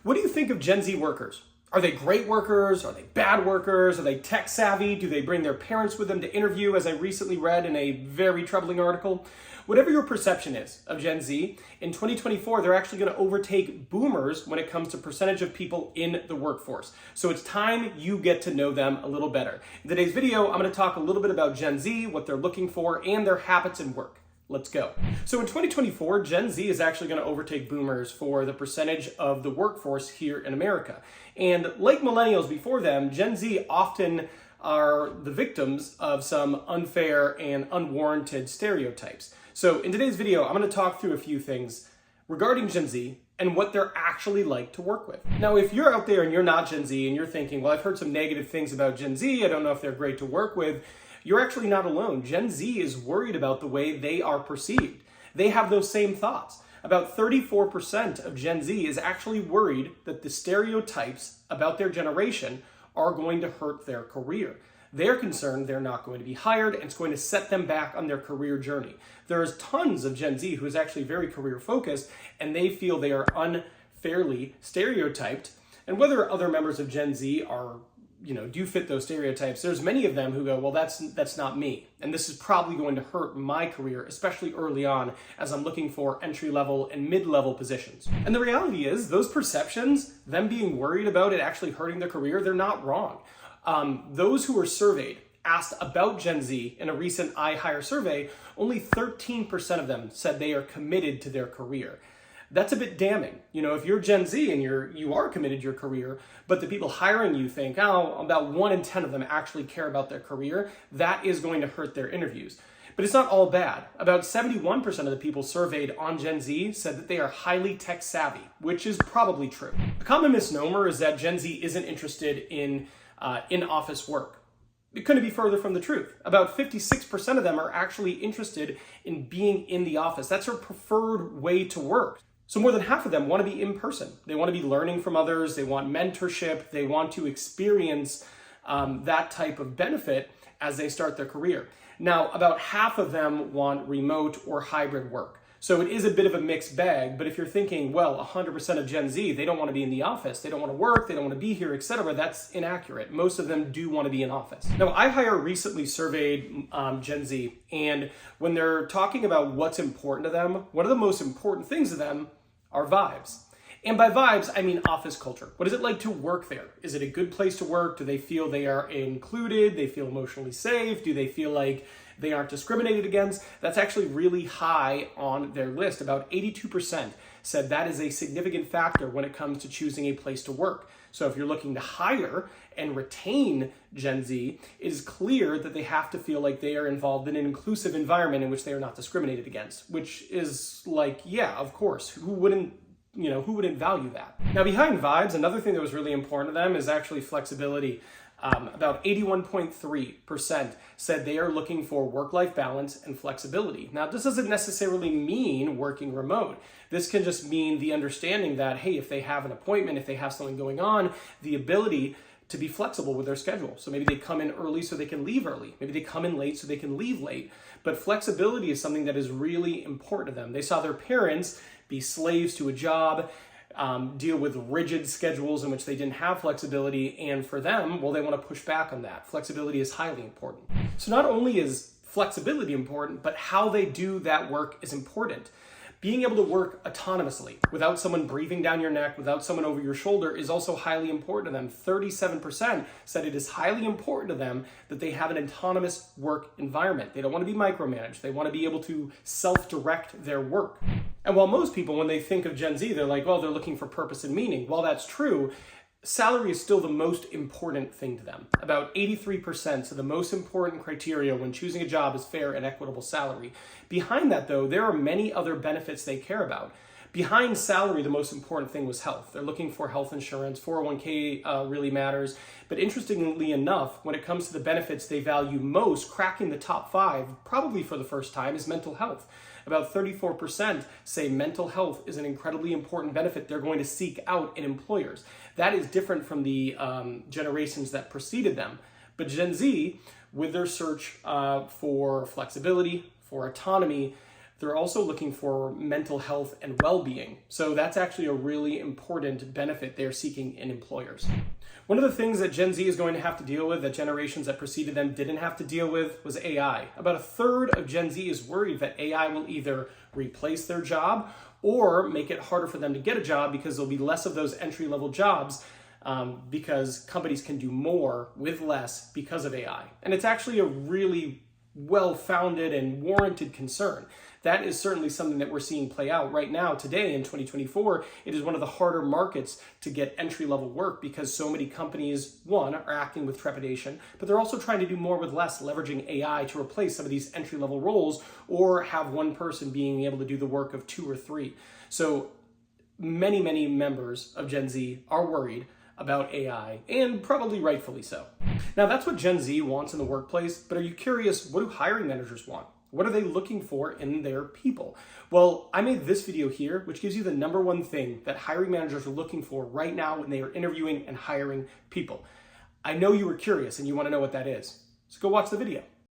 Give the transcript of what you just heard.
What do you think of Gen Z workers? Are they great workers? Are they bad workers? Are they tech savvy? Do they bring their parents with them to interview, as I recently read in a very troubling article? Whatever your perception is of Gen Z, in 2024, they're actually going to overtake boomers when it comes to percentage of people in the workforce. So it's time you get to know them a little better. In today's video, I'm going to talk a little bit about Gen Z, what they're looking for, and their habits in work. Let's go. So in 2024, Gen Z is actually going to overtake boomers for the percentage of the workforce here in America. And like millennials before them, Gen Z often are the victims of some unfair and unwarranted stereotypes. So in today's video, I'm going to talk through a few things regarding Gen Z and what they're actually like to work with. Now, if you're out there and you're not Gen Z and you're thinking, well, I've heard some negative things about Gen Z, I don't know if they're great to work with, you're actually not alone. Gen Z is worried about the way they are perceived. They have those same thoughts. About 34% of Gen Z is actually worried that the stereotypes about their generation are going to hurt their career. They're concerned they're not going to be hired and it's going to set them back on their career journey. There's tons of Gen Z who is actually very career focused and they feel they are unfairly stereotyped. And whether other members of Gen Z are do fit those stereotypes, there's many of them who go, well, that's not me. And this is probably going to hurt my career, especially early on as I'm looking for entry-level and mid-level positions. And the reality is those perceptions, them being worried about it actually hurting their career, they're not wrong. Those who were surveyed asked about Gen Z in a recent iHire survey, only 13% of them said they are committed to their career. That's a bit damning. If you're Gen Z and you are committed to your career, but the people hiring you think, oh, about 1 in 10 of them actually care about their career, that is going to hurt their interviews. But it's not all bad. About 71% of the people surveyed on Gen Z said that they are highly tech savvy, which is probably true. A common misnomer is that Gen Z isn't interested in in-office work. It couldn't be further from the truth. About 56% of them are actually interested in being in the office. That's their preferred way to work. So more than half of them want to be in person. They want to be learning from others. They want mentorship. They want to experience that type of benefit as they start their career. Now, about half of them want remote or hybrid work. So it is a bit of a mixed bag, but if you're thinking, well, 100% of Gen Z, they don't want to be in the office, they don't want to work, they don't want to be here, etc., that's inaccurate. Most of them do want to be in office. Now, iHire recently surveyed Gen Z, and when they're talking about what's important to them, one of the most important things to them are vibes. And by vibes, I mean office culture. What is it like to work there? Is it a good place to work? Do they feel they are included? They feel emotionally safe? Do they feel like they aren't discriminated against? That's actually really high on their list. About 82% said that is a significant factor when it comes to choosing a place to work. So if you're looking to hire and retain Gen Z, it is clear that they have to feel like they are involved in an inclusive environment in which they are not discriminated against, which is like, yeah, of course, who wouldn't value that? Now, behind vibes, another thing that was really important to them is actually flexibility. About 81.3% said they are looking for work-life balance and flexibility. Now, this doesn't necessarily mean working remote. This can just mean the understanding that, hey, if they have an appointment, if they have something going on, the ability to be flexible with their schedule. So maybe they come in early so they can leave early. Maybe they come in late so they can leave late. But flexibility is something that is really important to them. They saw their parents be slaves to a job, deal with rigid schedules in which they didn't have flexibility, and for them, well, they want to push back on that. Flexibility is highly important. So not only is flexibility important, but how they do that work is important. Being able to work autonomously without someone breathing down your neck, without someone over your shoulder is also highly important to them. 37% said it is highly important to them that they have an autonomous work environment. They don't want to be micromanaged. They want to be able to self-direct their work. And while most people, when they think of Gen Z, they're like, well, they're looking for purpose and meaning. While that's true, salary is still the most important thing to them. About 83%, so the most important criteria when choosing a job is fair and equitable salary. Behind that, though, there are many other benefits they care about. Behind salary, the most important thing was health. They're looking for health insurance. 401k really matters. But interestingly enough, when it comes to the benefits they value most, cracking the top 5, probably for the first time, is mental health. About 34% say mental health is an incredibly important benefit they're going to seek out in employers. That is different from the generations that preceded them. But Gen Z, with their search for flexibility, for autonomy, they're also looking for mental health and well-being. So that's actually a really important benefit they're seeking in employers. One of the things that Gen Z is going to have to deal with that generations that preceded them didn't have to deal with was AI. About a third of Gen Z is worried that AI will either replace their job or make it harder for them to get a job because there'll be less of those entry-level jobs because companies can do more with less because of AI. And it's actually a really well-founded and warranted concern. That is certainly something that we're seeing play out right now today in 2024. It is one of the harder markets to get entry-level work because so many companies, one, are acting with trepidation, but they're also trying to do more with less, leveraging AI to replace some of these entry-level roles or have one person being able to do the work of 2 or 3. So many members of Gen Z are worried about AI, and probably rightfully so. Now, that's what Gen Z wants in the workplace, but are you curious, what do hiring managers want? What are they looking for in their people? Well, I made this video here, which gives you the number one thing that hiring managers are looking for right now when they are interviewing and hiring people. I know you were curious and you want to know what that is, so go watch the video.